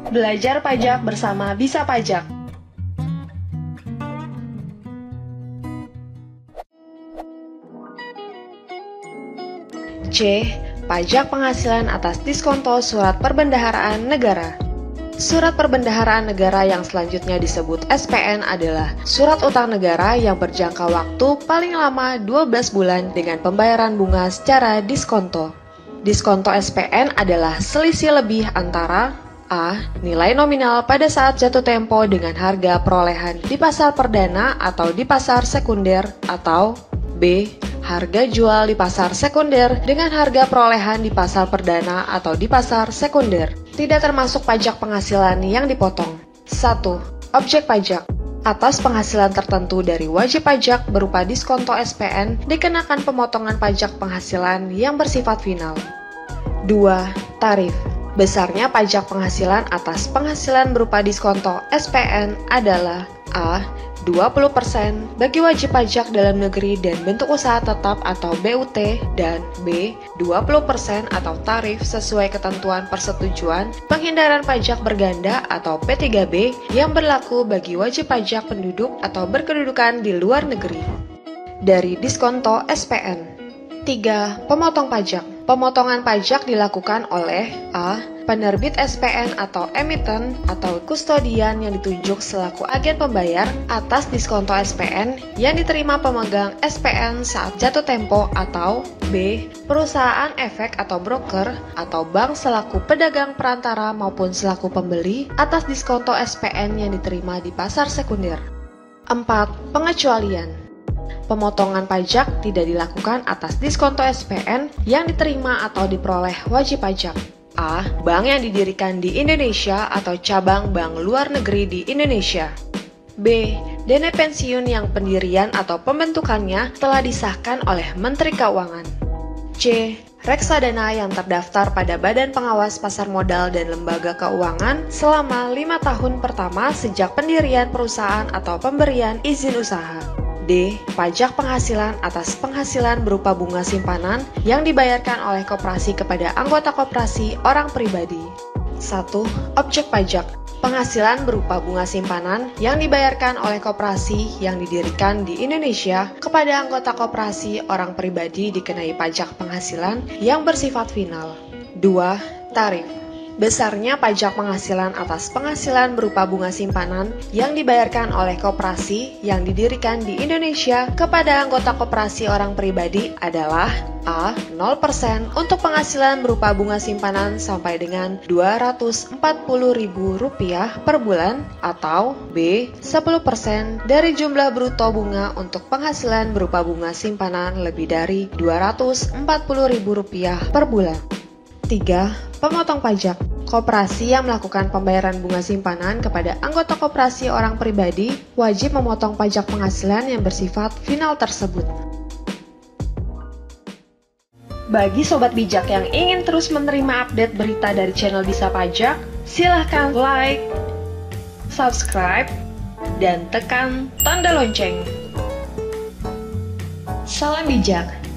Belajar pajak bersama Bisa Pajak. C. Pajak penghasilan atas diskonto surat perbendaharaan negara. Surat perbendaharaan negara yang selanjutnya disebut SPN adalah surat utang negara yang berjangka waktu paling lama 12 bulan dengan pembayaran bunga secara diskonto. Diskonto SPN adalah selisih lebih antara A. Nilai nominal pada saat jatuh tempo dengan harga perolehan di pasar perdana atau di pasar sekunder, atau B. Harga jual di pasar sekunder dengan harga perolehan di pasar perdana atau di pasar sekunder. Tidak termasuk pajak penghasilan yang dipotong. 1. Objek pajak. Atas penghasilan tertentu dari wajib pajak berupa diskonto SPN dikenakan pemotongan pajak penghasilan yang bersifat final. 2. Tarif. Besarnya pajak penghasilan atas penghasilan berupa diskonto SPN adalah A. 20% bagi wajib pajak dalam negeri dan bentuk usaha tetap atau BUT, dan B. 20% atau tarif sesuai ketentuan persetujuan penghindaran pajak berganda atau P3B yang berlaku bagi wajib pajak penduduk atau berkedudukan di luar negeri. Dari diskonto SPN. 3. Pemotong pajak. Pemotongan pajak dilakukan oleh A. Penerbit SPN atau emiten atau kustodian yang ditunjuk selaku agen pembayar atas diskonto SPN yang diterima pemegang SPN saat jatuh tempo, atau B. Perusahaan efek atau broker atau bank selaku pedagang perantara maupun selaku pembeli atas diskonto SPN yang diterima di pasar sekunder. 4. Pengecualian. Pemotongan pajak tidak dilakukan atas diskonto SPN yang diterima atau diperoleh wajib pajak. A. Bank yang didirikan di Indonesia atau cabang bank luar negeri di Indonesia. B. Dana pensiun yang pendirian atau pembentukannya telah disahkan oleh Menteri Keuangan. C. Reksadana yang terdaftar pada Badan Pengawas Pasar Modal dan Lembaga Keuangan selama 5 tahun pertama sejak pendirian perusahaan atau pemberian izin usaha. D. Pajak penghasilan atas penghasilan berupa bunga simpanan yang dibayarkan oleh koperasi kepada anggota koperasi orang pribadi. 1. Objek pajak. Penghasilan berupa bunga simpanan yang dibayarkan oleh koperasi yang didirikan di Indonesia kepada anggota koperasi orang pribadi dikenai pajak penghasilan yang bersifat final. 2. Tarif. Besarnya pajak penghasilan atas penghasilan berupa bunga simpanan yang dibayarkan oleh koperasi yang didirikan di Indonesia kepada anggota koperasi orang pribadi adalah A. 0% untuk penghasilan berupa bunga simpanan sampai dengan Rp240.000 per bulan, atau B. 10% dari jumlah bruto bunga untuk penghasilan berupa bunga simpanan lebih dari Rp240.000 per bulan. 3. Pemotong pajak. Koperasi yang melakukan pembayaran bunga simpanan kepada anggota koperasi orang pribadi wajib memotong pajak penghasilan yang bersifat final tersebut. Bagi sobat bijak yang ingin terus menerima update berita dari channel Bisa Pajak, silahkan like, subscribe, dan tekan tanda lonceng. Salam bijak.